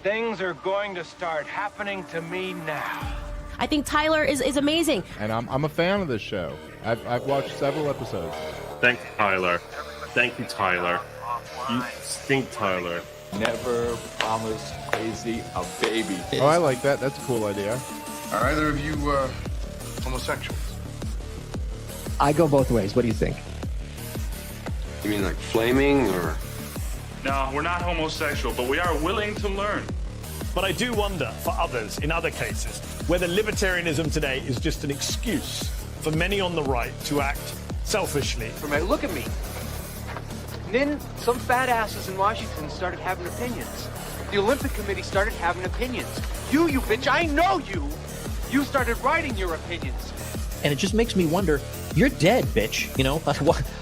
Things are going to start happening to me now. I think Tyler is amazing. And I'm a fan of this show. I've watched several episodes. Thank you, Tyler. Thank you, Tyler. You stink, Tyler. Never promise Crazy a baby. Oh, I like that. That's a cool idea. Are either of you homosexuals? I go both ways. What do you think? You mean like flaming or? No, we're not homosexual, but we are willing to learn. But I do wonder, for others, in other cases, whether libertarianism today is just an excuse for many on the right to act selfishly. Look at me. And then some fat asses in Washington started having opinions. The Olympic Committee started having opinions. You bitch, I know you. You started writing your opinions. And it just makes me wonder, you're dead, bitch. You know,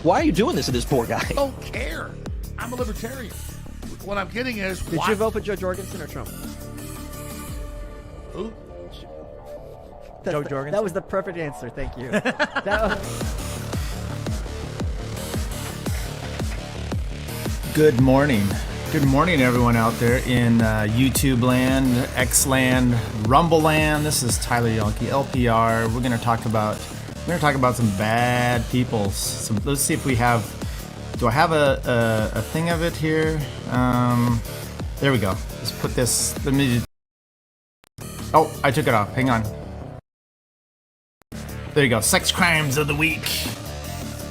why are you doing this to this poor guy? I don't care. I'm a libertarian. What I'm getting is, Did you vote for Joe Jorgensen or Trump? Who? Joe Jorgensen. That was the perfect answer. Thank you. Good morning. Good morning, everyone out there in YouTube land, X land, Rumble land. This is Tyler Yonke, LPR. We're going to talk about some bad people. Let's see if we have. Do I have a thing of it here? There we go. Let's put this. Let me. Oh, I took it off. Hang on. There you go. Sex crimes of the week.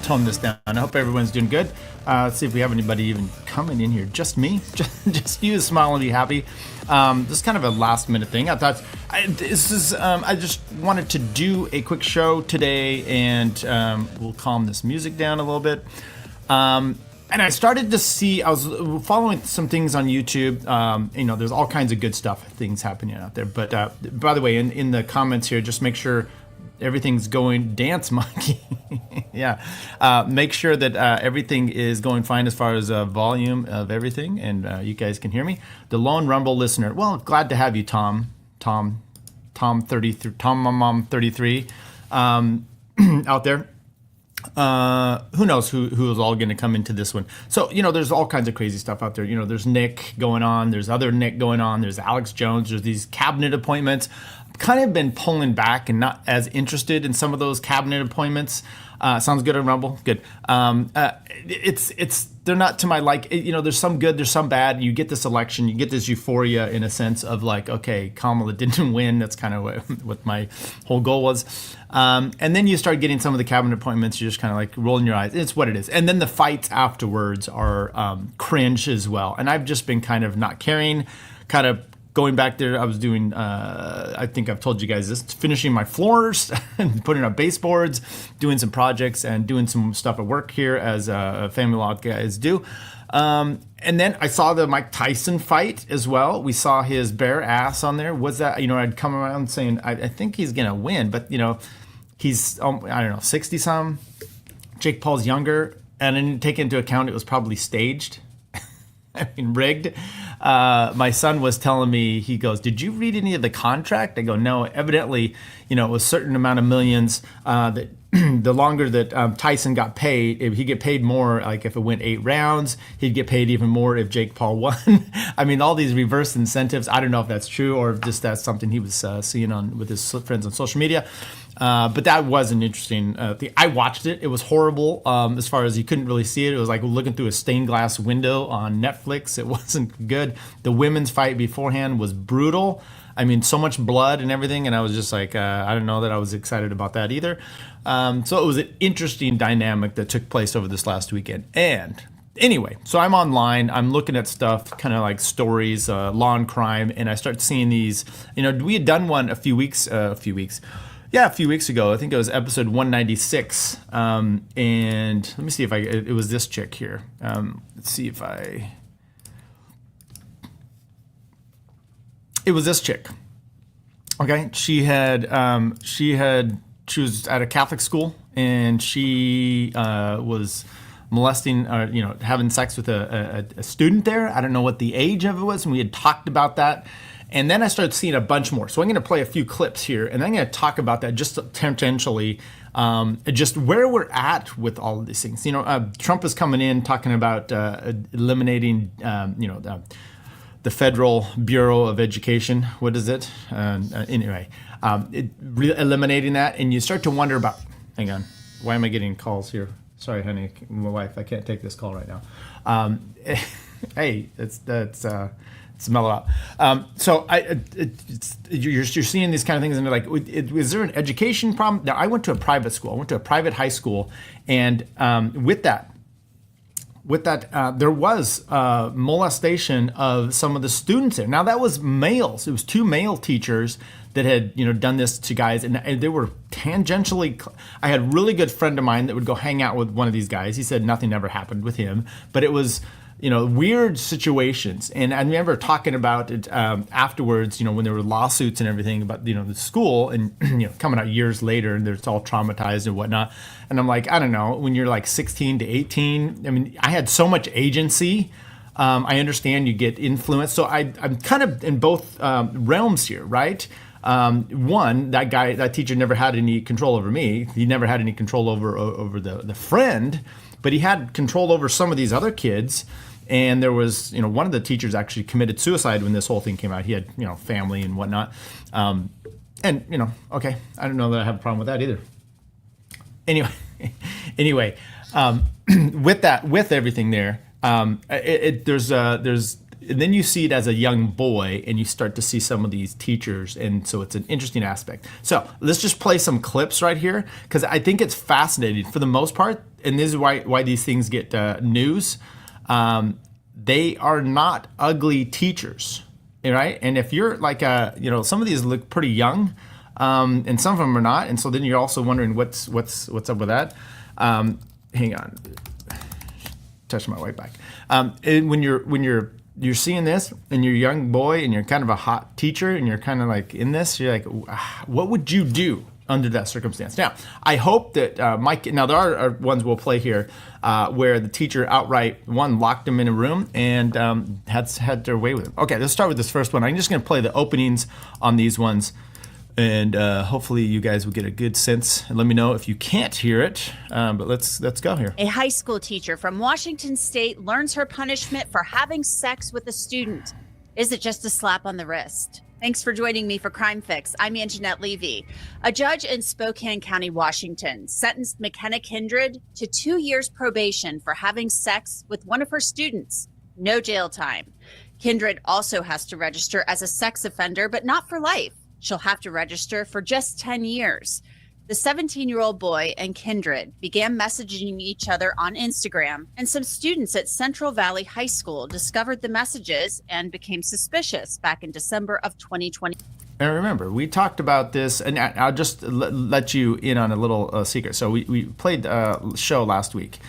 Tone this down. I hope everyone's doing good. Let's see if we have anybody even coming in here. Just me? Just you smile and be happy. This is kind of a last minute thing. I thought I just wanted to do a quick show today, and we'll calm this music down a little bit. And I started to see, I was following some things on YouTube. There's all kinds of good things happening out there. But by the way, in the comments here, just make sure everything's going dance monkey. Yeah. Make sure that everything is going fine as far as volume of everything, and you guys can hear me. The lone Rumble listener. Well, glad to have you, Tom 33, Tom Mom 33 out there. Who knows who is all going to come into this one. So, there's all kinds of crazy stuff out there. There's Nick going on. There's other Nick going on. There's Alex Jones. There's these cabinet appointments. I've kind of been pulling back and not as interested in some of those cabinet appointments. Sounds good on Rumble? Good. They're not to my like. There's some good, there's some bad. You get this election, you get this euphoria in a sense of like, okay, Kamala didn't win. That's kind of what my whole goal was. And then you start getting some of the cabinet appointments. You're just kind of like rolling your eyes. It's what it is. And then the fights afterwards are cringe as well. And I've just been kind of not caring, kind of going back there. I was doing, I think I've told you guys this, finishing my floors and putting up baseboards, doing some projects and doing some stuff at work here as family law guys do. And then I saw the Mike Tyson fight as well. We saw his bare ass on there. Was that, I'd come around saying, I think he's going to win, but he's, I don't know, 60 some. Jake Paul's younger. And I didn't take into account it was probably staged. I mean, rigged. My son was telling me, he goes, did you read any of the contract? I go, no, evidently, it was a certain amount of millions that the longer that Tyson got paid, if he get paid more, like if it went 8 rounds, he'd get paid even more if Jake Paul won. I mean, all these reverse incentives. I don't know if that's true or if just that's something he was seeing on with his friends on social media. But that was an interesting thing. I watched it. It was horrible as far as you couldn't really see it. It was like looking through a stained glass window on Netflix. It wasn't good. The women's fight beforehand was brutal. I mean, so much blood and everything. And I was just like, I don't know that I was excited about that either. So it was an interesting dynamic that took place over this last weekend. And anyway, so I'm online. I'm looking at stuff, kind of like stories, law and crime. And I start seeing these, we had done one a few weeks ago. I think it was episode 196. And let me see if it was this chick here. Let's see if it was this chick. Okay. She was at a Catholic school and she was molesting, having sex with a student there. I don't know what the age of it was. And we had talked about that. And then I started seeing a bunch more. So I'm going to play a few clips here, and I'm going to talk about that just tangentially, just where we're at with all of these things. Trump is coming in talking about eliminating, the Federal Bureau of Education. What is it? Anyway, eliminating that, and you start to wonder about. Hang on, why am I getting calls here? Sorry, honey, my wife. I can't take this call right now. Hey, that's mellow out. So you're seeing these kind of things, and they're like, is there an education problem? Now, I went to a private school. I went to a private high school, and with that, there was molestation of some of the students there. Now, that was males. It was 2 male teachers that had done this to guys, and they were tangentially. I had a really good friend of mine that would go hang out with one of these guys. He said nothing ever happened with him, but it was weird situations. And I remember talking about it afterwards, when there were lawsuits and everything about, the school, and, coming out years later, and it's all traumatized and whatnot. And I'm like, I don't know, when you're like 16 to 18, I mean, I had so much agency. I understand you get influenced. So I'm kind of in both realms here, right? One, that teacher never had any control over me. He never had any control over the friend, but he had control over some of these other kids. And there was, one of the teachers actually committed suicide when this whole thing came out. He had, family and whatnot. Okay, I don't know that I have a problem with that either. Anyway, with everything there, there's and then you see it as a young boy, and you start to see some of these teachers, and so it's an interesting aspect. So let's just play some clips right here, because I think it's fascinating for the most part, and this is why these things get news. They are not ugly teachers, right? And if you're like some of these look pretty young, and some of them are not, and so then you're also wondering what's up with that. Hang on, touch my white back. And when you're seeing this, and you're a young boy, and you're kind of a hot teacher, and you're kind of like in this, you're like, what would you do under that circumstance? Now, I hope that now there are ones we'll play here where the teacher outright, locked him in a room and had their way with him. Okay, let's start with this first one. I'm just going to play the openings on these ones, and hopefully you guys will get a good sense. And let me know if you can't hear it, but let's go here. A high school teacher from Washington State learns her punishment for having sex with a student. Is it just a slap on the wrist? Thanks for joining me for Crime Fix. I'm Anjanette Levy. A judge in Spokane County, Washington, sentenced McKenna Kindred to 2 years probation for having sex with one of her students. No jail time. Kindred also has to register as a sex offender, but not for life. She'll have to register for just 10 years. The 17-year-old boy and Kindred began messaging each other on Instagram, and some students at Central Valley High School discovered the messages and became suspicious back in December of 2020. And remember, we talked about this, and I'll just let you in on a little secret. So we played a show last week,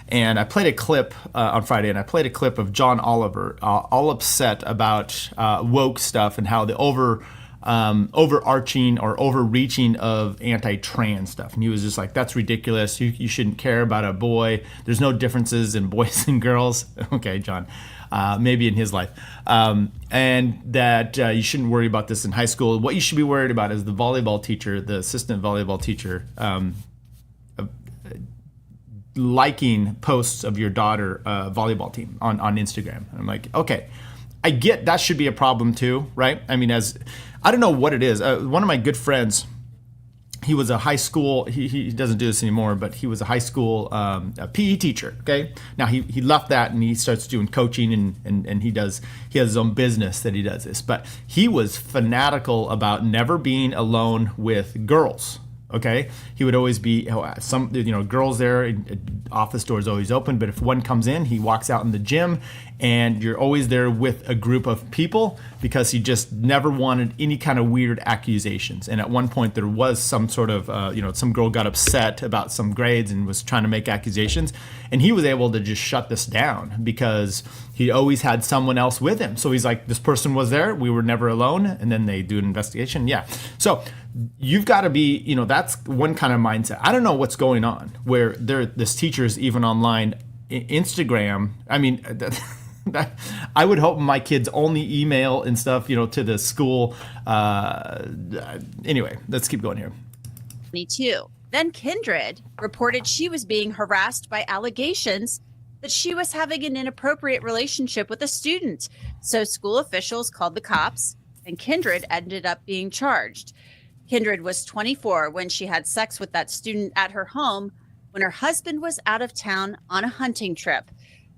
and I played a clip on Friday, and I played a clip of John Oliver, all upset about woke stuff and how the overarching or overreaching of anti-trans stuff. And he was just like, that's ridiculous. You shouldn't care about a boy. There's no differences in boys and girls. Okay, John, maybe in his life. And that you shouldn't worry about this in high school. What you should be worried about is the volleyball teacher, the assistant volleyball teacher, liking posts of your daughter volleyball team on Instagram. And I'm like, okay, I get that should be a problem too, right? I mean, I don't know what it is. One of my good friends, he was a high school, he doesn't do this anymore, but he was a high school a PE teacher, okay? Now he left that and he starts doing coaching and he has his own business that he does this. But he was fanatical about never being alone with girls. Okay, he would always be girls there. Office doors always open, but if one comes in, he walks out in the gym, and you're always there with a group of people because he just never wanted any kind of weird accusations. And at one point, there was some sort of some girl got upset about some grades and was trying to make accusations, and he was able to just shut this down because he always had someone else with him. So he's like, this person was there, we were never alone, and then they do an investigation. Yeah, so you've got to be, that's one kind of mindset. I don't know what's going on where this teacher is even online. Instagram, I mean, I would hope my kids only email and stuff, to the school. Anyway, let's keep going here. 22. Then Kindred reported she was being harassed by allegations that she was having an inappropriate relationship with a student. So school officials called the cops, and Kindred ended up being charged. Kindred was 24 when she had sex with that student at her home when her husband was out of town on a hunting trip.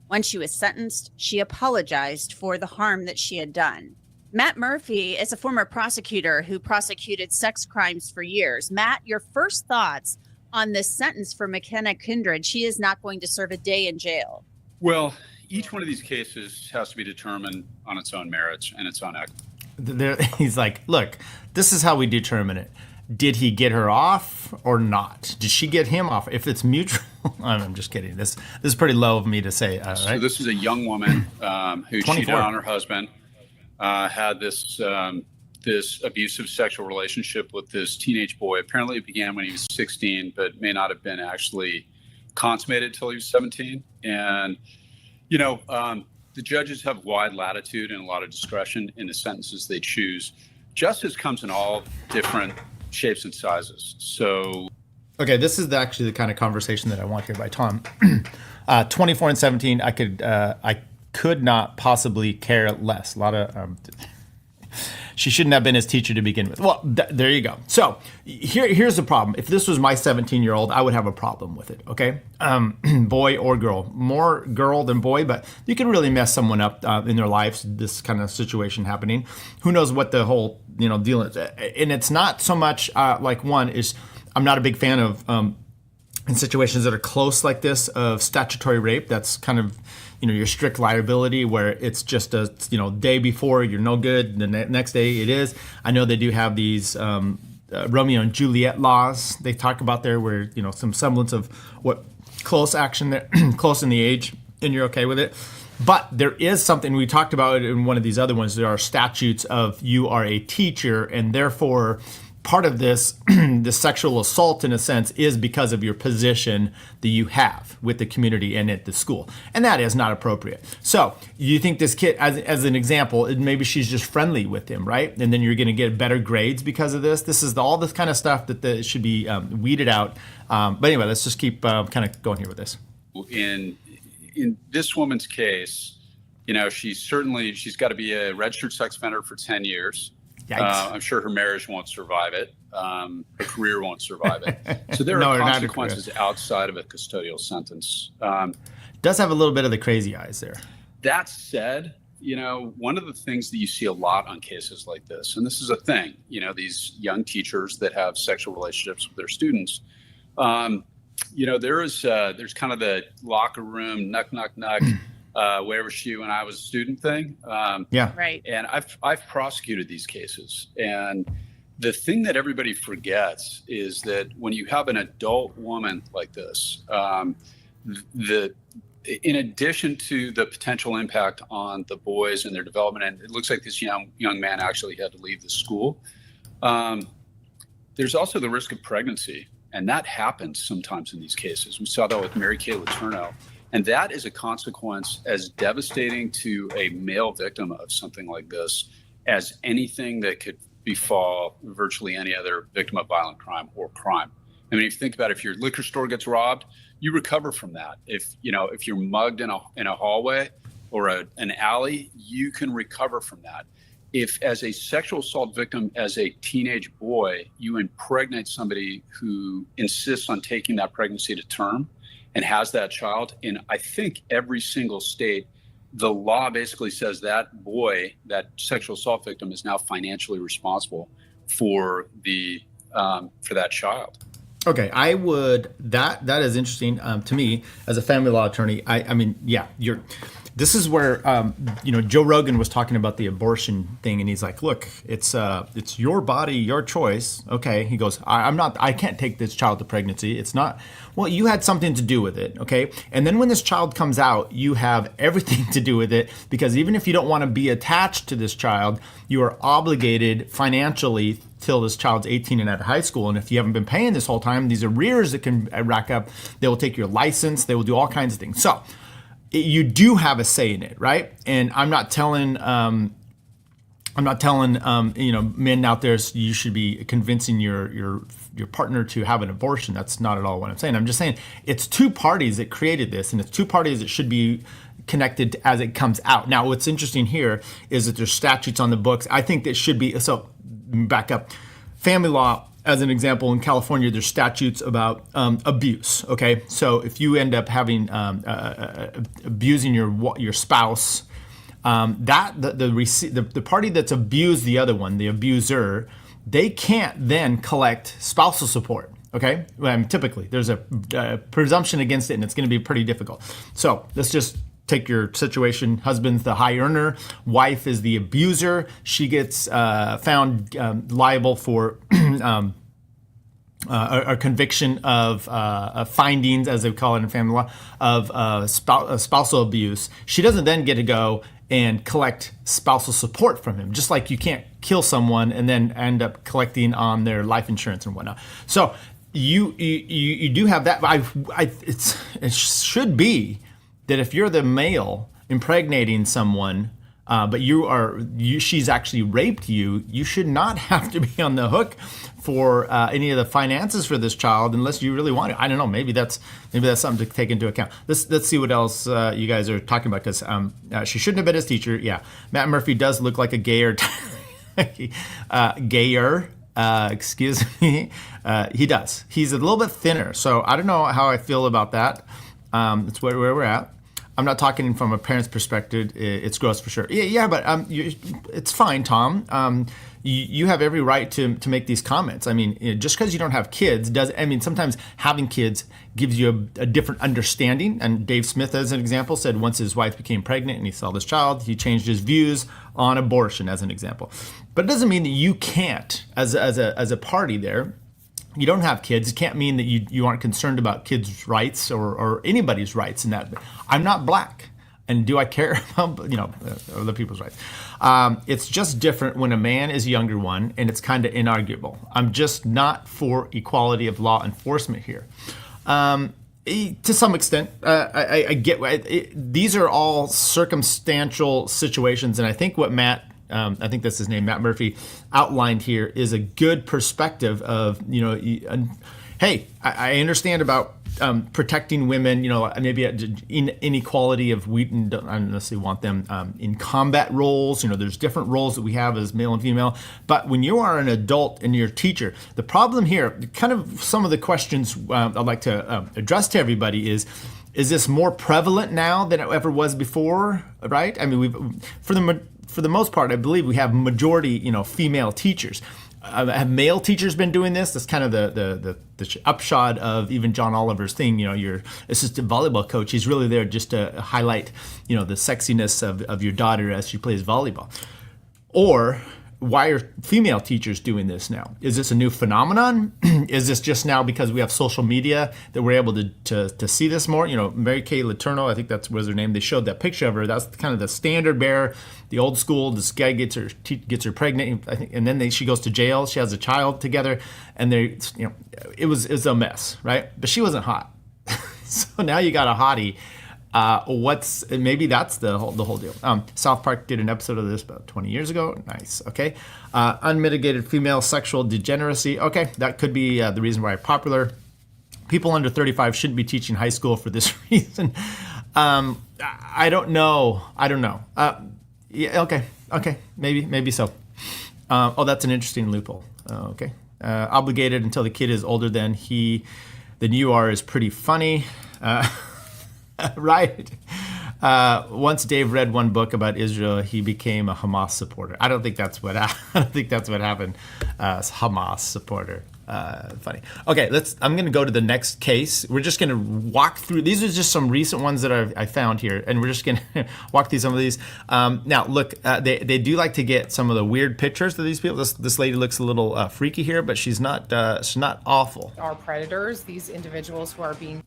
When she was sentenced, she apologized for the harm that she had done. Matt Murphy is a former prosecutor who prosecuted sex crimes for years. Matt, your first thoughts on this sentence for McKenna Kindred? She is not going to serve a day in jail. Well, each one of these cases has to be determined on its own merits and its own He's like, look, this is how we determine it. Did he get her off or not? Did she get him off? If it's mutual, I'm just kidding. This is pretty low of me to say. Right? So this is a young woman who 24. cheated on her husband, had this abusive sexual relationship with this teenage boy. Apparently it began when he was 16, but may not have been actually consummated until he was 17. And, the judges have wide latitude and a lot of discretion in the sentences they choose. Justice comes in all different shapes and sizes. So, okay, this is actually the kind of conversation that I want here by Tom. 24 and 17, I could not possibly care less. A lot of she shouldn't have been his teacher to begin with. Well, there you go. So here's the problem. If this was my 17-year-old, I would have a problem with it. Okay, boy or girl, more girl than boy, but you can really mess someone up in their lives. This kind of situation happening. Who knows what the whole deal is? And it's not so much like one is. I'm not a big fan of in situations that are close like this of statutory rape. That's kind of your strict liability where it's just a day before you're no good, the next day it is. I know they do have these Romeo and Juliet laws they talk about there where some semblance of what close action there, close in the age, and you're okay with it. But there is something we talked about in one of these other ones. There are statutes of you are a teacher, and therefore part of this, the sexual assault in a sense, is because of your position that you have with the community and at the school. And that is not appropriate. So you think this kid, as an example, maybe she's just friendly with him, right? And then you're going to get better grades because of this. This is all this kind of stuff that should be weeded out. But anyway, let's just keep kind of going here with this. In this woman's case, she's got to be a registered sex offender for 10 years. I'm sure her marriage won't survive it. Her career won't survive it. So there are consequences outside of a custodial sentence. Does have a little bit of the crazy eyes there. That said, one of the things that you see a lot on cases like this, and this is a thing, these young teachers that have sexual relationships with their students, there's kind of the locker room, knock, knock, knock. Where was she when I was a student thing? Right. And I've prosecuted these cases. And the thing that everybody forgets is that when you have an adult woman like this, in addition to the potential impact on the boys and their development, and it looks like this young man actually had to leave the school, there's also the risk of pregnancy. And that happens sometimes in these cases. We saw that with Mary Kay Letourneau. And that is a consequence as devastating to a male victim of something like this as anything that could befall virtually any other victim of violent crime or crime. I mean, if you think about it, if your liquor store gets robbed, you recover from that. If you're mugged in a hallway or an alley, you can recover from that. If as a sexual assault victim, as a teenage boy, you impregnate somebody who insists on taking that pregnancy to term, and has that child, in I think every single state, the law basically says that boy, that sexual assault victim, is now financially responsible for that child. Okay, I would that is interesting to me as a family law attorney. I mean, yeah, this is where Joe Rogan was talking about the abortion thing, and he's like, "Look, it's your body, your choice." Okay, he goes, I can't take this child to pregnancy. It's not. Well, you had something to do with it, okay? And then when this child comes out, you have everything to do with it, because even if you don't want to be attached to this child, you are obligated financially till this child's 18 and out of high school. And if you haven't been paying this whole time, these arrears that can rack up, they will take your license, they will do all kinds of things. So you do have a say in it, right? And I'm not telling men out there you should be convincing your partner to have an abortion. That's not at all what I'm saying. I'm just saying it's two parties that created this, and it's two parties that should be connected as it comes out. Now, what's interesting here is that there's statutes on the books. I think that should be, so back up. Family law, as an example, in California, there's statutes about abuse, okay? So if you end up having, abusing your spouse, the party that's abused the other one, the abuser, they can't then collect spousal support. Okay, typically there's a presumption against it, and it's going to be pretty difficult. So let's just take your situation. Husband's the high earner, wife is the abuser. She gets found liable for a conviction of findings, as they call it in family law, of spousal abuse. She doesn't then get to go and collect spousal support from him, just like you can't kill someone and then end up collecting on their life insurance and whatnot. So you do have that. It should be that if you're the male impregnating someone, but she's actually raped you, you should not have to be on the hook for any of the finances for this child unless you really want it. I don't know. Maybe that's something to take into account. Let's see what else you guys are talking about, because she shouldn't have been his teacher. Yeah, Matt Murphy does look like a gayer. Excuse me. He does. He's a little bit thinner, so I don't know how I feel about that. That's where we're at. I'm not talking from a parent's perspective. It's gross for sure. Yeah, but it's fine, Tom. You have every right to make these comments. I mean, just because you don't have kids sometimes having kids gives you a different understanding. And Dave Smith, as an example, said once his wife became pregnant and he saw this child, he changed his views on abortion, as an example. But it doesn't mean that you can't, as a party there. You don't have kids. It can't mean that you aren't concerned about kids' rights or anybody's rights in that. I'm not black, and do I care about other people's rights? It's just different when a man is a younger one, and it's kind of inarguable. I'm just not for equality of law enforcement here. To some extent, I get these are all circumstantial situations, and I think what Matt. I think that's his name, Matt Murphy, outlined here is a good perspective of, hey, I understand about protecting women, maybe inequality of we don't necessarily want them in combat roles. There's different roles that we have as male and female. But when you are an adult and you're a teacher, the problem here, kind of some of the questions I'd like to address to everybody is this more prevalent now than it ever was before, right? I mean, for the most part, I believe we have majority, female teachers. Have male teachers been doing this? That's kind of the upshot of even John Oliver's thing. Your assistant volleyball coach, he's really there just to highlight, the sexiness of your daughter as she plays volleyball. Or why are female teachers doing this now? Is this a new phenomenon? Is this just now because we have social media that we're able to see this more? Mary Kay Letourneau, I think that was her name. They showed that picture of her. That's kind of the standard bearer, the old school. This guy gets her pregnant, I think, and then she goes to jail. She has a child together, and it was a mess, right? But she wasn't hot, so now you got a hottie. Maybe that's the whole deal. South Park did an episode of this about 20 years ago. Nice. Okay. Unmitigated female sexual degeneracy. Okay. That could be the reason why it's popular. People under 35 shouldn't be teaching high school for this reason. I don't know. Yeah. Okay. Maybe so. That's an interesting loophole. Okay. Obligated until the kid is older than you are is pretty funny. Right. Once Dave read one book about Israel, he became a Hamas supporter. I don't think that's what happened. Hamas supporter. Funny. Okay, I'm going to go to the next case. We're just going to walk through. These are just some recent ones that I found here, and we're just going to walk through some of these. Now, look, they do like to get some of the weird pictures of these people. This lady looks a little freaky here, but she's not awful. Are predators, these individuals who are being...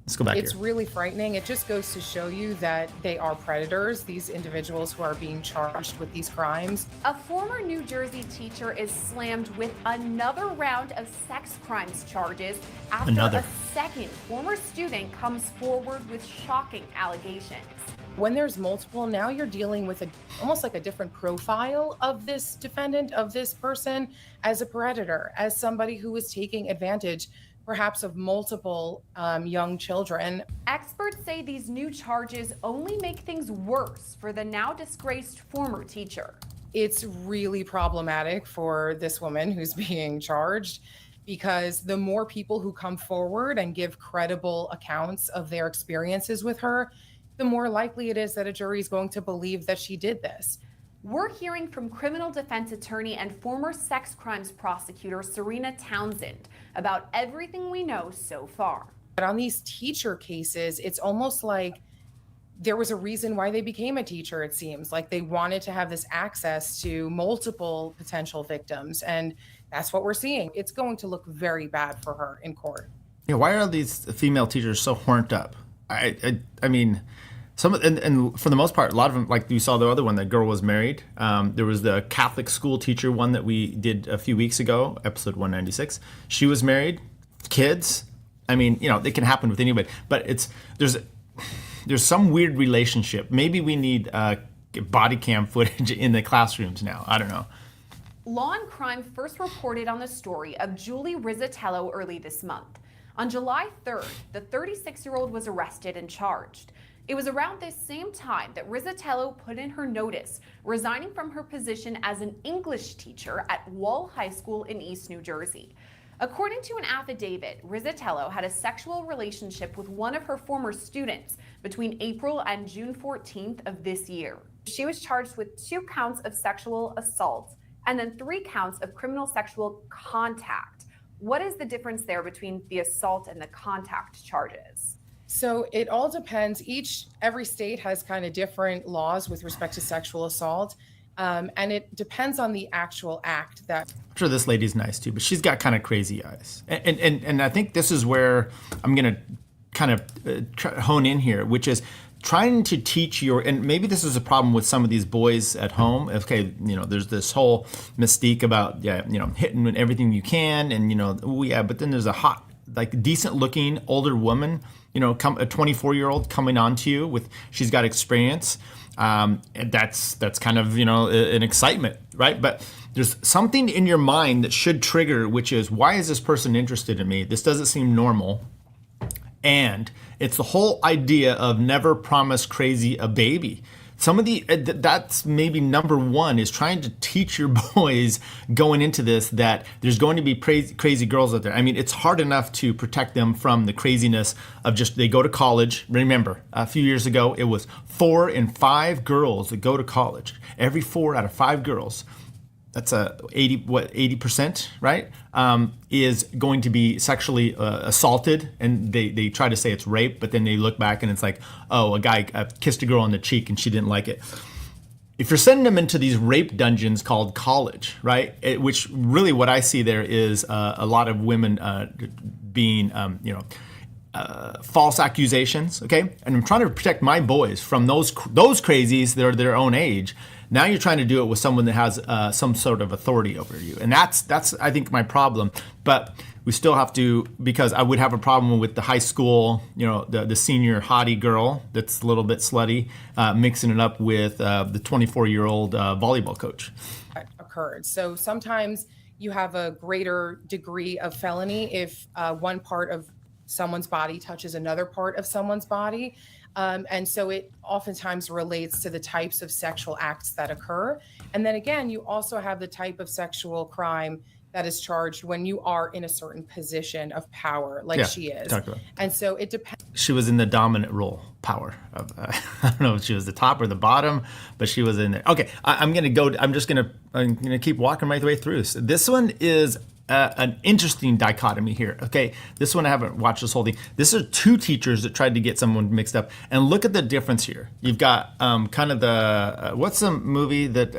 Let's go back It's here. really frightening. It just goes to show you that they are predators, these individuals who are being charged with these crimes. A former New Jersey teacher is slammed with another round of sex crimes charges after a second former student comes forward with shocking allegations. When there's multiple, now you're dealing with almost like a different profile of this defendant, of this person as a predator, as somebody who is taking advantage perhaps of multiple young children. Experts say these new charges only make things worse for the now disgraced former teacher. It's really problematic for this woman who's being charged, because the more people who come forward and give credible accounts of their experiences with her, the more likely it is that a jury is going to believe that she did this. We're hearing from criminal defense attorney and former sex crimes prosecutor Serena Townsend about everything we know so far. But on these teacher cases, it's almost like there was a reason why they became a teacher, it seems. Like they wanted to have this access to multiple potential victims. And that's what we're seeing. It's going to look very bad for her in court. Yeah, why are these female teachers so horned up? I mean, some and for the most part, a lot of them, like you saw the other one, that girl was married. There was the Catholic school teacher one that we did a few weeks ago, episode 196. She was married, kids. I mean, you know, it can happen with anybody, but there's some weird relationship. Maybe we need body cam footage in the classrooms now. I don't know. Law and Crime first reported on the story of Julie Rizzatello early this month. On July 3rd, the 36-year-old was arrested and charged. It was around this same time that Rizzatello put in her notice, resigning from her position as an English teacher at Wall High School in East New Jersey. According to an affidavit, Rizzatello had a sexual relationship with one of her former students between April and June 14th of this year. She was charged with 2 counts of sexual assault and then 3 counts of criminal sexual contact. What is the difference there between the assault and the contact charges? So it all depends. Every state has kind of different laws with respect to sexual assault. And it depends on the actual act that. I'm sure this lady's nice too, but she's got kind of crazy eyes. And I think this is where I'm going to kind of hone in here, which is trying to teach and maybe this is a problem with some of these boys at home. Okay, you know, there's this whole mystique about, hitting everything you can. And, but then there's a hot, like decent looking older woman, a 24-year-old coming on to you she's got experience. And that's kind of, an excitement, right? But there's something in your mind that should trigger, which is, why is this person interested in me? This doesn't seem normal. And it's the whole idea of never promise crazy a baby. That's maybe number one, is trying to teach your boys going into this that there's going to be crazy girls out there. I mean, it's hard enough to protect them from the craziness of they go to college. Remember, a few years ago, it was 4 in 5 girls that go to college. Every 4 out of 5 girls, that's 80%, right? Is going to be sexually assaulted, and they try to say it's rape, but then they look back and it's like, oh, a guy kissed a girl on the cheek and she didn't like it. If you're sending them into these rape dungeons called college, right? Which really what I see there is a lot of women being, false accusations, okay? And I'm trying to protect my boys from those crazies that are their own age. Now you're trying to do it with someone that has some sort of authority over you. And that's I think, my problem. But we still have to, because I would have a problem with the high school, the senior hottie girl that's a little bit slutty, mixing it up with the 24-year-old volleyball coach. Occurred. So sometimes you have a greater degree of felony if one part of someone's body touches another part of someone's body. And so it oftentimes relates to the types of sexual acts that occur. And then again, you also have the type of sexual crime that is charged when you are in a certain position of power, like she is. Exactly. And so it depends. She was in the dominant role, power. I don't know if she was the top or the bottom, but she was in there. Okay, I'm going to keep walking my way through this. This one is an interesting dichotomy here. Okay, this one I haven't watched this whole thing. This are 2 teachers that tried to get someone mixed up, and look at the difference here. You've got kind of the what's the movie that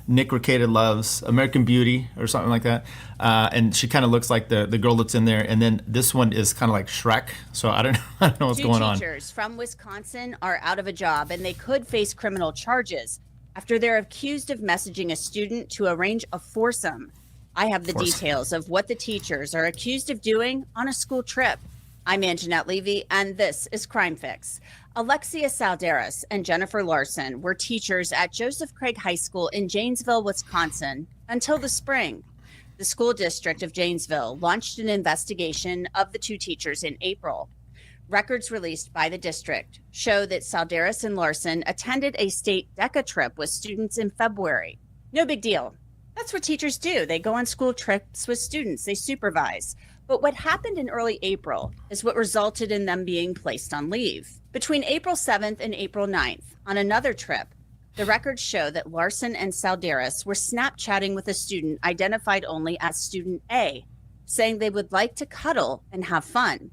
Nick Recated loves, American Beauty or something like that, and she kind of looks like the girl that's in there, and then this one is kind of like Shrek. So I don't know what's going on. 2 teachers from Wisconsin are out of a job, and they could face criminal charges after they're accused of messaging a student to arrange a foursome. I have the details of what the teachers are accused of doing on a school trip. I'm Anjanette Levy, and this is Crime Fix. Alexia Salderas and Jennifer Larson were teachers at Joseph Craig High School in Janesville, Wisconsin, until the spring. the school district of Janesville launched an investigation of the two teachers in April. Records released by the district show that Salderas and Larson attended a state DECA trip with students in February. No big deal. That's what teachers do. They go on school trips with students, they supervise. But what happened in early April is what resulted in them being placed on leave. Between April 7th and April 9th, on another trip, the records show that Larson and Salderas were Snapchatting with a student identified only as student A, saying they would like to cuddle and have fun.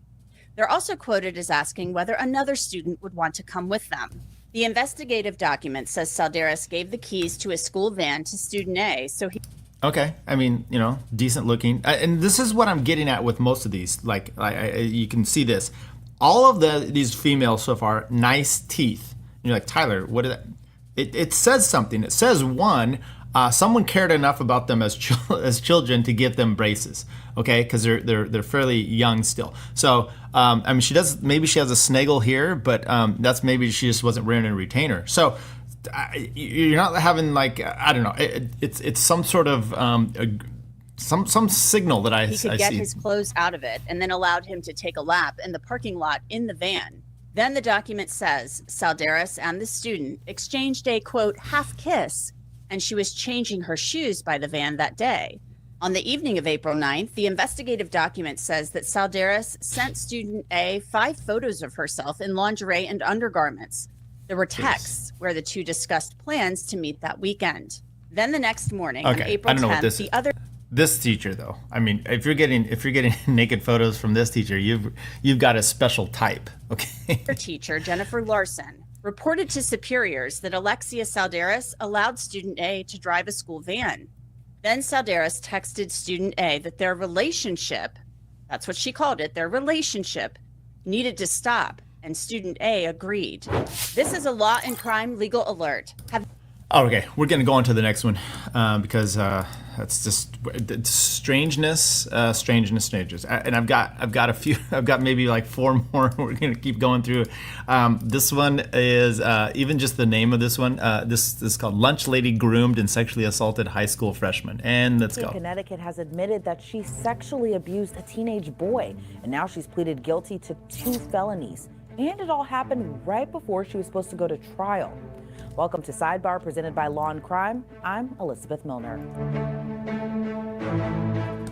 They're also quoted as asking whether another student would want to come with them. The investigative document says Salderas gave the keys to a school van to student A, so he... Okay, I mean, you know, decent looking. And this is what I'm getting at with most of these. Like, you can see this. All of these females so far, nice teeth. And you're like, Tyler, what is that? It says something. It says, one, someone cared enough about them as children to give them braces, okay? Because they're fairly young still. So I mean, maybe she has a snaggle here, but that's maybe she just wasn't wearing a retainer. So you're not having like, I don't know. It's some sort of some signal that I see. He could get his clothes out of it, and then allowed him to take a lap in the parking lot in the van. Then the document says Salderas and the student exchanged a, quote, half kiss, and she was changing her shoes by the van that day. On the evening of April 9th, the investigative document says that Salderas sent student A 5 photos of herself in lingerie and undergarments. There were texts where the two discussed plans to meet that weekend. Then the next morning, on April 10th, This teacher, though, I mean, if you're getting naked photos from this teacher, you've got a special type, okay? Her teacher, Jennifer Larson, reported to superiors that Alexia Salderas allowed student A to drive a school van. Then Salderas texted student A that their relationship, that's what she called it, their relationship, needed to stop, and student A agreed. This is a law and crime legal alert. Okay, we're gonna go on to the next one because that's just strangeness. And I've got a few. I've got maybe like 4 more. We're gonna keep going through. This one is even just the name of this one. This is called "Lunch Lady Groomed and Sexually Assaulted High School Freshman." And let's go. Connecticut has admitted that she sexually abused a teenage boy, and now she's pleaded guilty to 2 felonies. And it all happened right before she was supposed to go to trial. Welcome to Sidebar, presented by Law and Crime. I'm Elizabeth Milner.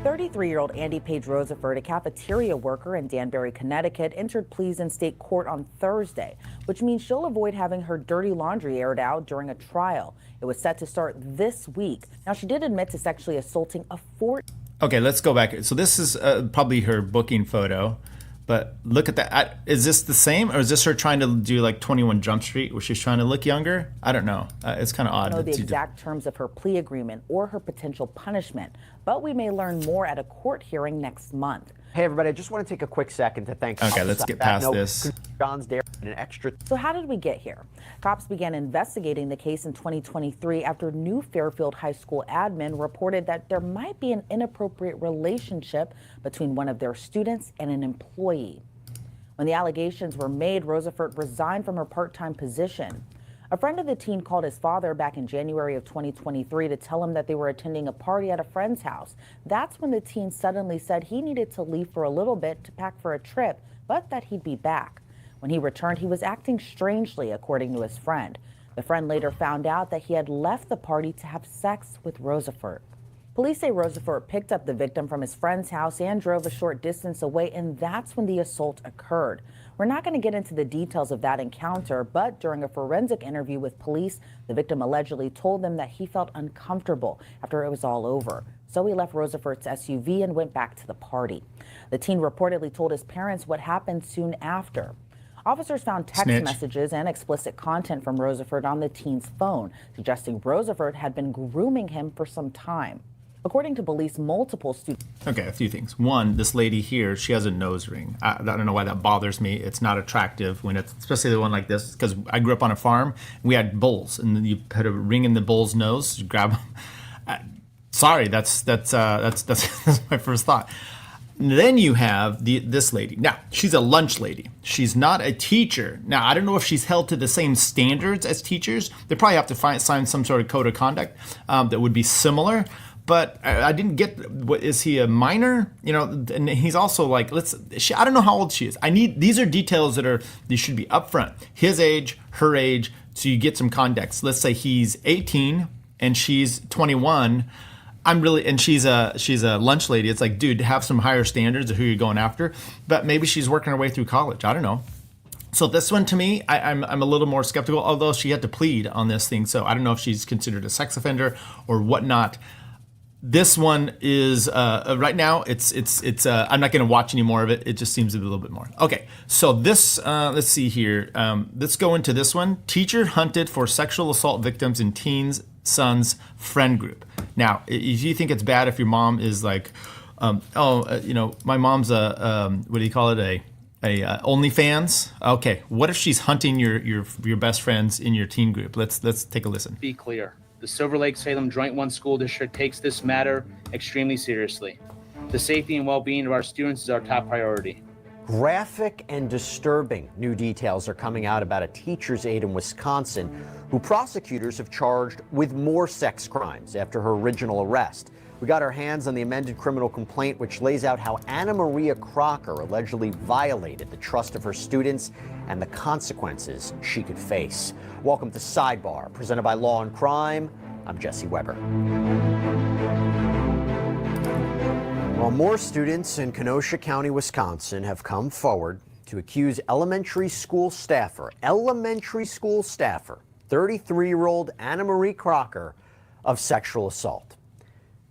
33-year-old Andy Page Roseford, a cafeteria worker in Danbury, Connecticut, entered pleas in state court on Thursday, which means she'll avoid having her dirty laundry aired out during a trial. It was set to start this week. Now, she did admit to sexually assaulting a 14... Okay, let's go back. So this is probably her booking photo. But look at that. Is this the same, or is this her trying to do like 21 Jump Street, where she's trying to look younger? I don't know. It's kind of odd. I don't know the exact terms of her plea agreement or her potential punishment, but we may learn more at a court hearing next month. Hey, everybody, I just want to take a quick second to thank... Okay, let's get past this. John's there and an extra... So how did we get here? Cops began investigating the case in 2023 after new Fairfield High School admin reported that there might be an inappropriate relationship between one of their students and an employee. When the allegations were made, Roseford resigned from her part-time position. A friend of the teen called his father back in January of 2023 to tell him that they were attending a party at a friend's house. That's when the teen suddenly said he needed to leave for a little bit to pack for a trip, but that he'd be back. When he returned, he was acting strangely, according to his friend. The friend later found out that he had left the party to have sex with Roseford. Police say Roseford picked up the victim from his friend's house and drove a short distance away, and that's when the assault occurred. We're not going to get into the details of that encounter, but during a forensic interview with police, the victim allegedly told them that he felt uncomfortable after it was all over. So he left Roseford's SUV and went back to the party. The teen reportedly told his parents what happened soon after. Officers found text messages and explicit content from Roseford on the teen's phone, suggesting Roseford had been grooming him for some time. According to police, multiple students... Okay, a few things. One, this lady here, she has a nose ring. I don't know why that bothers me. It's not attractive when it's, especially the one like this, because I grew up on a farm. We had bulls, and then you put a ring in the bull's nose, you grab them. Sorry, that's my first thought. Then you have this lady. Now, she's a lunch lady. She's not a teacher. Now, I don't know if she's held to the same standards as teachers. They probably have to sign some sort of code of conduct that would be similar. but I didn't get, what is he, a minor? You know, and he's also like, I don't know how old she is. These are details these should be upfront. His age, her age, so you get some context. Let's say he's 18 and she's 21. And she's a lunch lady. It's like, dude, have some higher standards of who you're going after. But maybe she's working her way through college. I don't know. So this one, to me, I'm a little more skeptical, although she had to plead on this thing. So I don't know if she's considered a sex offender or whatnot. This one is right now. It's I'm not going to watch any more of it. It just seems to be a little bit more. Okay, so this let's see here. Let's go into this one. Teacher hunted for sexual assault victims in teens' son's friend group. Now, if you think it's bad if your mom is like, my mom's what do you call it, a OnlyFans? Okay, what if she's hunting your best friends in your teen group? Let's take a listen. Be clear. The Silver Lake Salem Joint 1 School District takes this matter extremely seriously. The safety and well-being of our students is our top priority. Graphic and disturbing new details are coming out about a teacher's aide in Wisconsin who prosecutors have charged with more sex crimes after her original arrest. We got our hands on the amended criminal complaint, which lays out how Anna Maria Crocker allegedly violated the trust of her students and the consequences she could face. Welcome to Sidebar, presented by Law and Crime. I'm Jesse Weber. Well, more students in Kenosha County, Wisconsin have come forward to accuse elementary school staffer, 33-year-old Anna Marie Crocker, of sexual assault.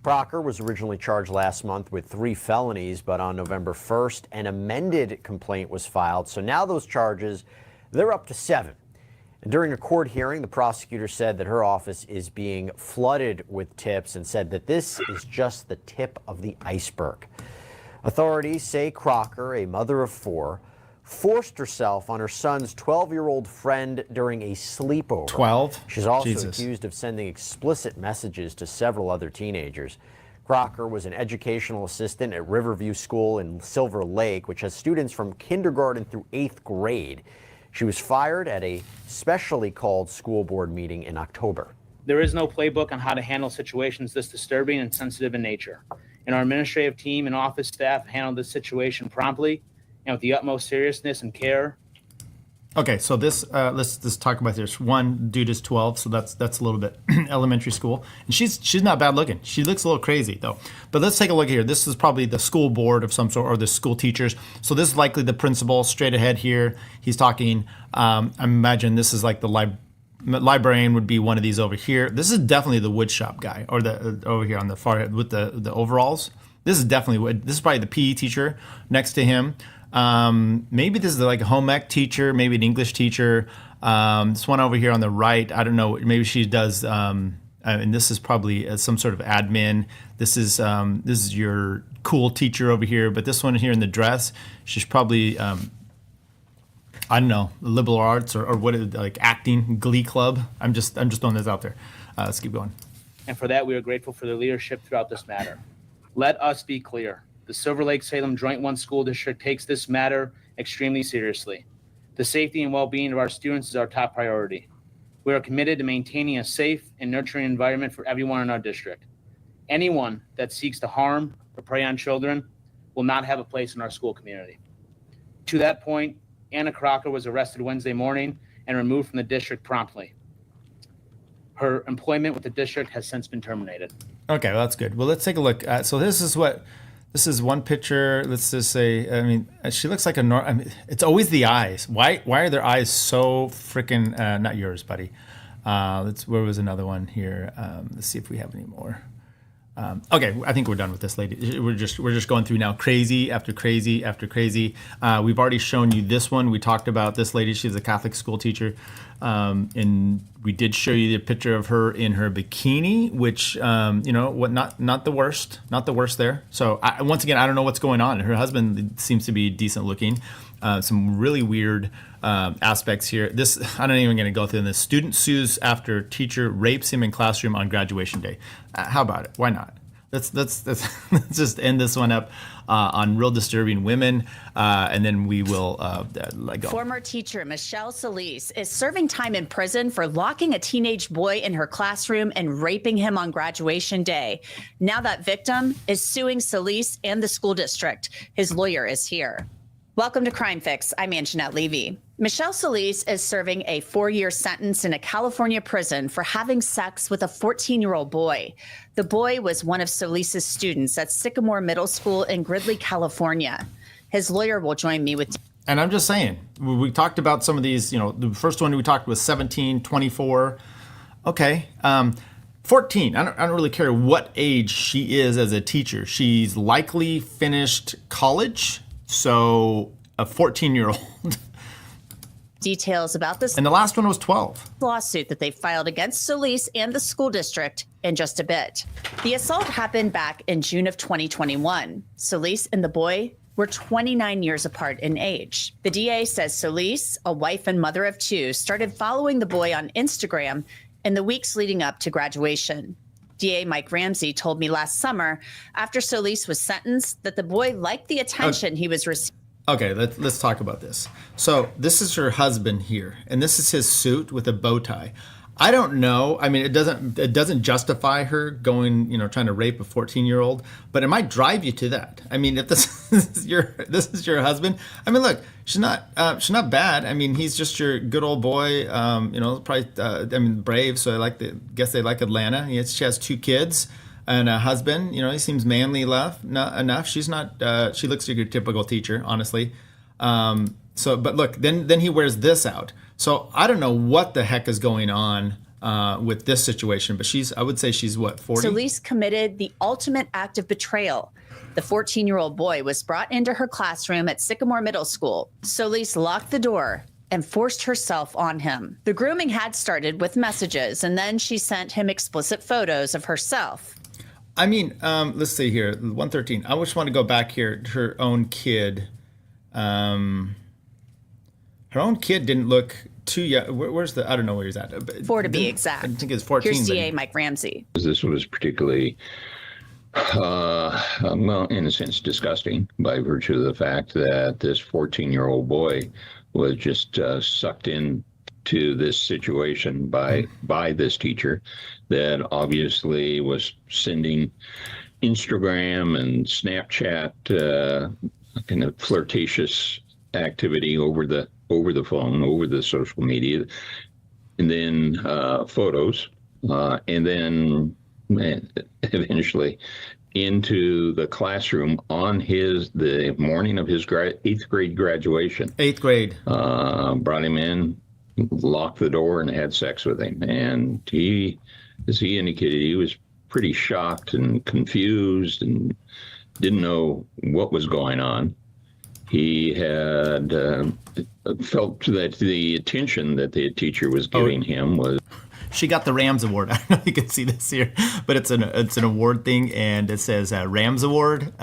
Crocker was originally charged last month with 3 felonies, but on November 1st, an amended complaint was filed. So now those charges, they're up to 7. And during a court hearing, the prosecutor said that her office is being flooded with tips and said that this is just the tip of the iceberg. Authorities say Crocker, a mother of 4, forced herself on her son's 12-year-old friend during a sleepover. 12? She's also Jesus. accused of sending explicit messages to several other teenagers. Crocker was an educational assistant at Riverview School in Silver Lake, which has students from kindergarten through 8th grade. She was fired at a specially called school board meeting in October. There is no playbook on how to handle situations this disturbing and sensitive in nature. And our administrative team and office staff handled this situation promptly and with the utmost seriousness and care. Okay, so this let's talk about this. One dude is 12, so that's a little bit elementary school, and she's not bad looking. She looks a little crazy though. But let's take a look here. This is probably the school board of some sort, or the school teachers. So this is likely the principal. Straight ahead here, he's talking. I imagine this is like the librarian would be one of these over here. This is definitely the wood shop guy, or the over here on the far head with the overalls. This is definitely this is probably the PE teacher next to him. Maybe this is like a home ec teacher, maybe an English teacher. This one over here on the right, I don't know. Maybe she does, and this is probably some sort of admin. This is your cool teacher over here. But this one here in the dress, she's probably, I don't know, liberal arts or what is like acting, Glee Club. I'm just throwing this out there. Let's keep going. And for that, we are grateful for their leadership throughout this matter. Let us be clear. The Silver Lake Salem Joint 1 School District takes this matter extremely seriously. The safety and well-being of our students is our top priority. We are committed to maintaining a safe and nurturing environment for everyone in our district. Anyone that seeks to harm or prey on children will not have a place in our school community. To that point, Anna Crocker was arrested Wednesday morning and removed from the district promptly. Her employment with the district has since been terminated. Okay, well, that's good. Well, let's take a look. So this is one picture. Let's just say, I mean, she looks like it's always the eyes. Why are their eyes so freaking, not yours, buddy. Where was another one here? Let's see if we have any more. Okay, I think we're done with this lady. We're just going through now crazy after crazy after crazy. We've already shown you this one. We talked about this lady. She's a Catholic school teacher. And we did show you the picture of her in her bikini, which, not the worst there. So once again, I don't know what's going on. Her husband seems to be decent looking. Some really weird aspects here. I'm not even going to go through this. Student sues after teacher rapes him in classroom on graduation day. How about it? Why not? let's just end this one up on real disturbing women, and then we will let go. Former teacher Michelle Solis is serving time in prison for locking a teenage boy in her classroom and raping him on graduation day. Now that victim is suing Solis and the school district. His lawyer is here. Welcome to Crime Fix. I'm Anjanette Levy. Michelle Solis is serving a 4-year sentence in a California prison for having sex with a 14-year-old boy. The boy was one of Solis's students at Sycamore Middle School in Gridley, California. His lawyer will join me with... And I'm just saying, we talked about some of these, the first one we talked was 17, 24. Okay. 14, I don't really care what age she is as a teacher. She's likely finished college. So a 14-year-old. Details about this. And the last one was 12. Lawsuit that they filed against Solis and the school district in just a bit. The assault happened back in June of 2021. Solis and the boy were 29 years apart in age. The DA says Solis, a wife and mother of 2, started following the boy on Instagram in the weeks leading up to graduation. DA Mike Ramsey told me last summer, after Solis was sentenced, that the boy liked the attention he was receiving. Okay, let's talk about this. So this is her husband here, and this is his suit with a bow tie. I don't know. I mean, it doesn't justify her going, trying to rape a 14-year-old, but it might drive you to that. I mean, if this is your husband, I mean, look, she's not bad. I mean, he's just your good old boy. Probably, brave. So guess they like Atlanta. She has 2 kids and a husband. He seems manly enough. She's not. She looks like your typical teacher, honestly. But look, then he wears this out. So I don't know what the heck is going on with this situation, but I would say she's what, 40? Solis committed the ultimate act of betrayal. The 14-year-old boy was brought into her classroom at Sycamore Middle School. Solis locked the door and forced herself on him. The grooming had started with messages, and then she sent him explicit photos of herself. I mean, let's see here, 113. I just want to go back here to her own kid. Her own kid didn't look too young. Where's I don't know where he's at. 4 to be exact. I think it's 14. Here's DA Mike Ramsey. This was particularly, in a sense, disgusting by virtue of the fact that this 14-year-old boy was just sucked in to this situation by this teacher that obviously was sending Instagram and Snapchat kind of flirtatious activity over the phone, over the social media, and then photos, and then eventually into the classroom on the morning of his 8th grade graduation. 8th grade. Brought him in, locked the door, and had sex with him. And he, as he indicated, he was pretty shocked and confused and didn't know what was going on. He had felt that the attention that the teacher was giving him was... She got the Rams Award. I don't know if you can see this here, but it's an award thing, and it says Rams Award.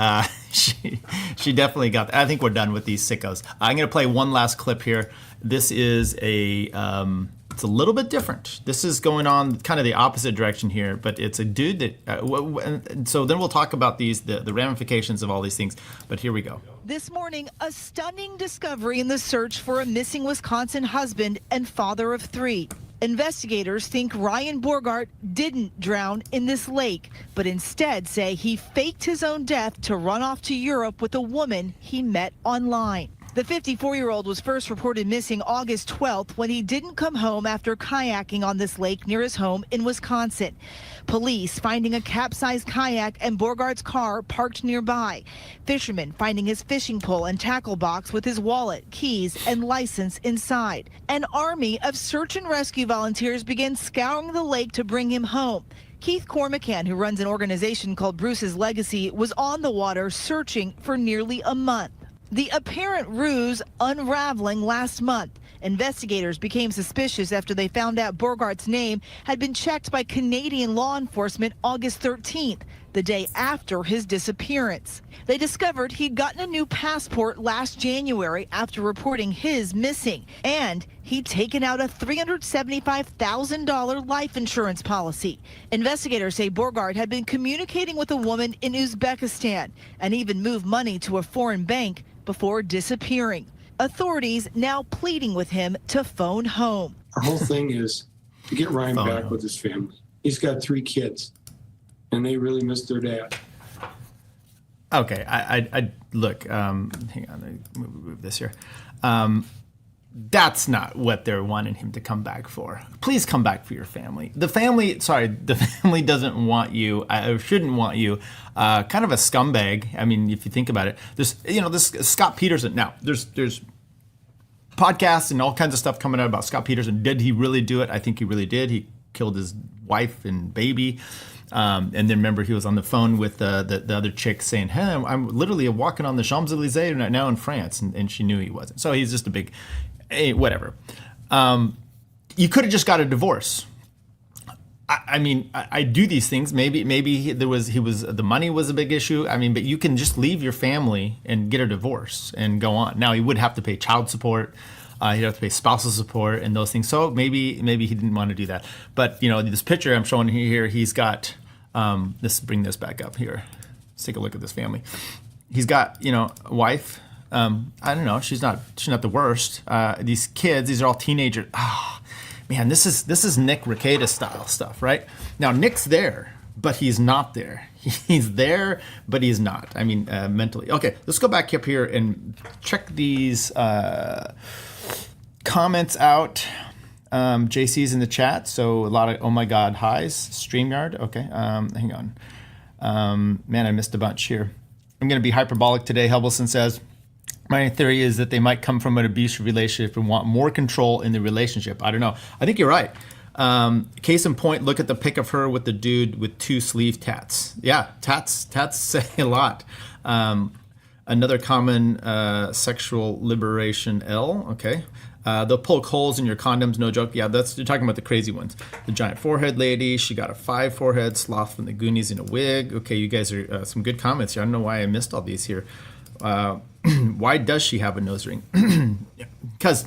She definitely got that. I think we're done with these sickos. I'm going to play one last clip here. This is it's a little bit different. This is going on kind of the opposite direction here, but it's a dude that, so then we'll talk about the ramifications of all these things, but here we go. This morning, a stunning discovery in the search for a missing Wisconsin husband and father of 3. Investigators think Ryan Borgart didn't drown in this lake, but instead say he faked his own death to run off to Europe with a woman he met online. The 54-year-old was first reported missing August 12th when he didn't come home after kayaking on this lake near his home in Wisconsin. Police finding a capsized kayak and Borgart's car parked nearby. Fishermen finding his fishing pole and tackle box with his wallet, keys, and license inside. An army of search and rescue volunteers began scouring the lake to bring him home. Keith Cormacan, who runs an organization called Bruce's Legacy, was on the water searching for nearly a month. The apparent ruse unraveling last month. Investigators became suspicious after they found out Borgart's name had been checked by Canadian law enforcement August 13th. the day after his disappearance. They discovered he'd gotten a new passport last January after reporting his missing, and he'd taken out a $375,000 life insurance policy. Investigators say Borgard had been communicating with a woman in Uzbekistan and even moved money to a foreign bank before disappearing. Authorities now pleading with him to phone home. Our whole thing is to get Ryan back with his family. He's got 3 kids, and they really miss their dad. Okay, I look. Hang on, let me move this here. That's not what they're wanting him to come back for. Please come back for your family. The family doesn't want you, or shouldn't want you. Kind of a scumbag. I mean, if you think about it, there's, this Scott Peterson. Now, there's podcasts and all kinds of stuff coming out about Scott Peterson. Did he really do it? I think he really did. He killed his wife and baby. And then remember, he was on the phone with the other chick saying, hey, I'm literally walking on the Champs-Elysees right now in France. And she knew he wasn't. So he's just a big, whatever. You could have just got a divorce. I mean, I do these things. Maybe the money was a big issue. I mean, but you can just leave your family and get a divorce and go on. Now, he would have to pay child support. He'd have to pay spousal support and those things. So maybe he didn't want to do that. But, this picture I'm showing here, he's got, let's bring this back up here. Let's take a look at this family. He's got, a wife. I don't know. She's not the worst. These kids, these are all teenagers. Man, this is Nick Rekieta style stuff, right? Now, Nick's there, but he's not there. He's there, but he's not. I mean, mentally. Okay, let's go back up here and check these comments out. JC's in the chat, so a lot of oh my god highs. StreamYard. Okay, hang on. Man, I missed a bunch here. I'm going to be hyperbolic today. Helbelson says, my theory is that they might come from an abusive relationship and want more control in the relationship. I don't know. I think you're right. Case in point, look at the pic of her with the dude with 2 sleeve tats. Yeah, tats say a lot. Another common sexual liberation L. Okay. They'll poke holes in your condoms, no joke. Yeah, you're talking about the crazy ones. The giant forehead lady, she got a 5 forehead, sloth from the Goonies in a wig. Okay, you guys are some good comments here. I don't know why I missed all these here. Why does she have a nose ring? Because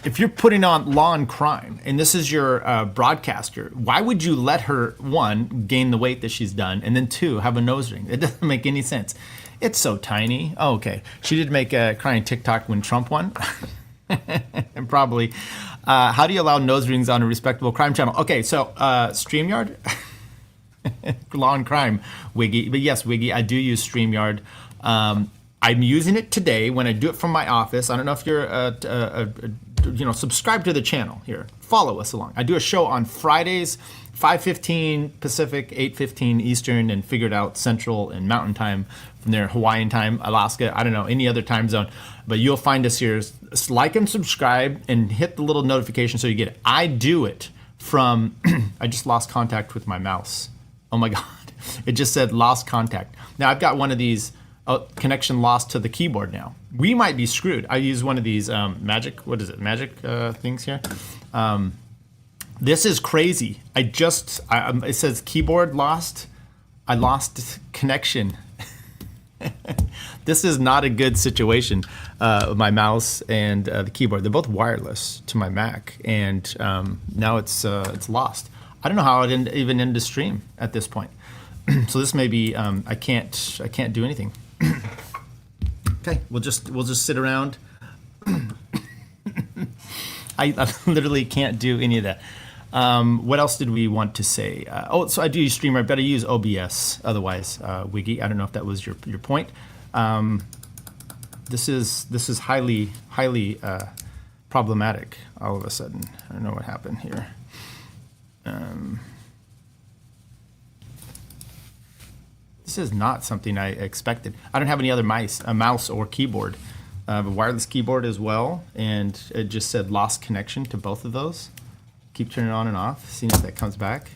if you're putting on Law and Crime, and this is your broadcaster, why would you let her, 1, gain the weight that she's done, and then 2, have a nose ring? It doesn't make any sense. It's so tiny. Oh, okay. She did make a crying TikTok when Trump won. And probably. How do you allow nose rings on a respectable crime channel? Okay, so StreamYard? Law and Crime, Wiggy. But yes, Wiggy, I do use StreamYard. I'm using it today when I do it from my office. I don't know if you're subscribe to the channel here. Follow us along. I do a show on Fridays, 5:15 Pacific, 8:15 Eastern, and figured out Central and Mountain Time. From there, Hawaiian time, Alaska, I don't know, any other time zone. But you'll find us here. Like and subscribe and hit the little notification so you get it. I do it from, I just lost contact with my mouse. Oh my God. It just said lost contact. Now I've got one of these connection lost to the keyboard now. We might be screwed. I use one of these magic things here. This is crazy. It says keyboard lost. I lost connection. This is not a good situation. My mouse and the keyboard, they're both wireless to my Mac, and now it's lost. I don't know how it even ended the stream at this point. So this may be I can't do anything. Okay, we'll just sit around. I literally can't do any of that. What else did we want to say? So I do use Streamer. I better use OBS. Otherwise, Wiggy. I don't know if that was your point. This is highly problematic. All of a sudden, I don't know what happened here. This is not something I expected. I don't have any other mouse or keyboard. I have a wireless keyboard as well, and it just said lost connection to both of those. Keep turning it on and off, seeing if that comes back.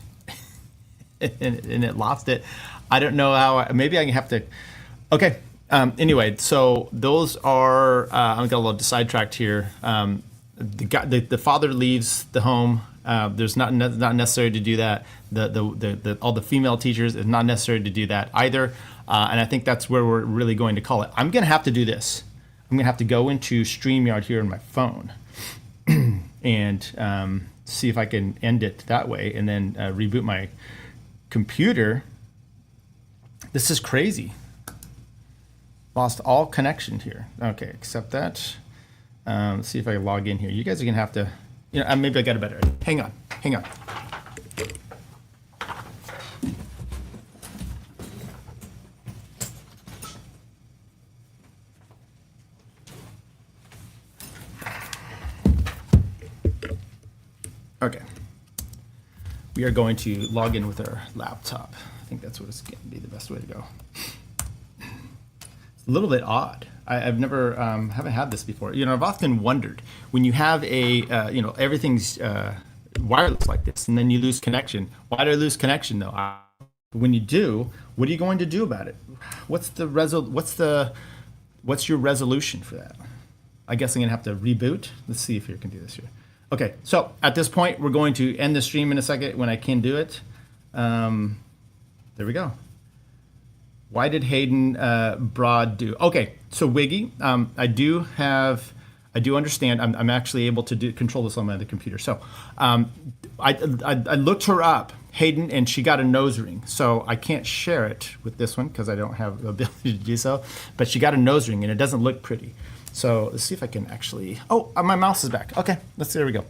and it lost it. I don't know how. Maybe I can have to. Okay. Anyway, so those are. I'm got a little sidetracked here. The father leaves the home There's not necessary to do that. All the female teachers, it's not necessary to do that either. And I think that's where we're really going to call it. I'm going to have to do this. I'm going to have to go into StreamYard here on my phone and see if I can end it that way, and then reboot my computer. This is crazy. Lost all connection here. Okay, accept that. Let's see if I can log in here. You guys are going to have to, maybe I got a better idea. Hang on. Okay. We are going to log in with our laptop. I think that's what it's going to be the best way to go. It's a little bit odd. I've never, haven't had this before. I've often wondered when you have everything's wireless like this, and then you lose connection. Why do I lose connection though? When you do, what are you going to do about it? What's your resolution for that? I guess I'm gonna have to reboot. Let's see if you can do this here. Okay, so at this point, we're going to end the stream in a second when I can do it. There we go. Why did Hayden Broad do? Okay, so Wiggy, I do understand. I'm actually able to control this on my other computer. So I looked her up, Hayden, and she got a nose ring. So I can't share it with this one because I don't have the ability to do so. But she got a nose ring, and it doesn't look pretty. So let's see if I can actually. Oh, my mouse is back. Okay, there we go.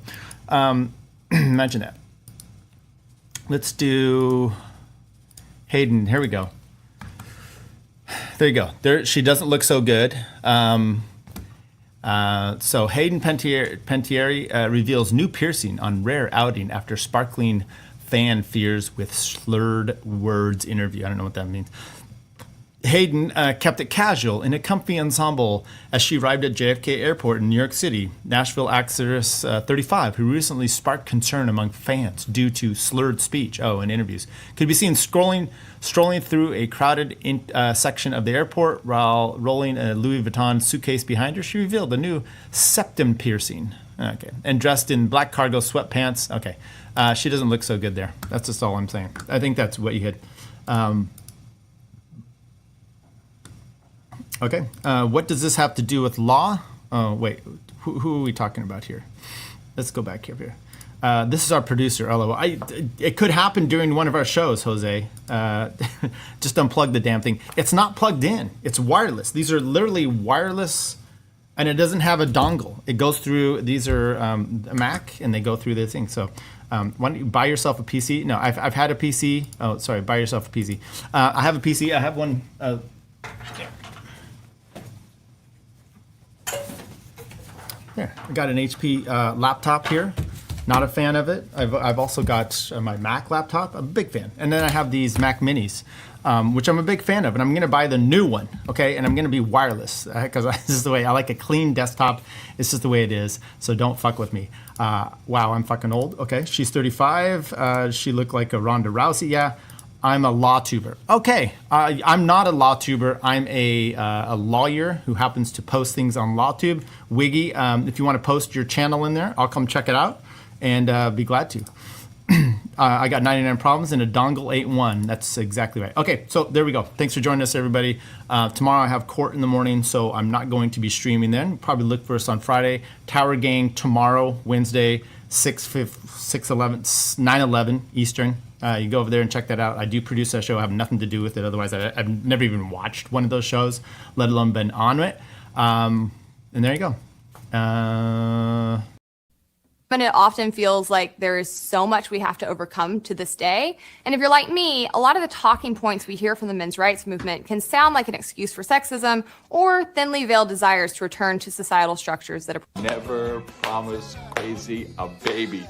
Imagine that. Let's do Hayden. Here we go. There you go. There, she doesn't look so good. So Hayden Panettiere reveals new piercing on rare outing after sparkling fan fears with slurred words interview. I don't know what that means. Hayden kept it casual in a comfy ensemble as she arrived at JFK Airport in New York City. Nashville actress 35, who recently sparked concern among fans due to slurred speech, in interviews, could be seen strolling through a crowded section of the airport while rolling a Louis Vuitton suitcase behind her. She revealed a new septum piercing. Okay, and dressed in black cargo sweatpants. Okay, she doesn't look so good there. That's just all I'm saying. I think that's what you had. Okay, what does this have to do with law? Oh, wait, who are we talking about here? Let's go back here. This is our producer, LOL. It could happen during one of our shows, Jose. Just unplug the damn thing. It's not plugged in. It's wireless. These are literally wireless, and it doesn't have a dongle. It goes through, these are a Mac, and they go through this thing. So why don't you buy yourself a PC? No, I've had a PC. Oh, sorry, buy yourself a PC. I have a PC. I have one. Here, I got an HP laptop here. Not a fan of it. I've also got my Mac laptop. I'm a big fan. And then I have these Mac Minis, which I'm a big fan of. And I'm going to buy the new one, okay? And I'm going to be wireless because this is the way I like a clean desktop. It's just the way it is. So don't fuck with me. Wow, I'm fucking old. Okay, she's 35. She looked like a Ronda Rousey. Yeah, I'm a law tuber. Okay, I'm not a law tuber. I'm a lawyer who happens to post things on LawTube. Wiggy, if you want to post your channel in there, I'll come check it out and be glad to. I got 99 problems and a dongle 8-1. That's exactly right. Okay, so there we go. Thanks for joining us, everybody. Tomorrow I have court in the morning, so I'm not going to be streaming then. Probably look for us on Friday. Tower Gang tomorrow, Wednesday, 9/11 Eastern. You go over there and check that out. I do produce that show. I have nothing to do with it. Otherwise, I've never even watched one of those shows, let alone been on it. And there you go. And it often feels like there is so much we have to overcome to this day. And if you're like me, a lot of the talking points we hear from the men's rights movement can sound like an excuse for sexism or thinly veiled desires to return to societal structures that are Never promise crazy a baby.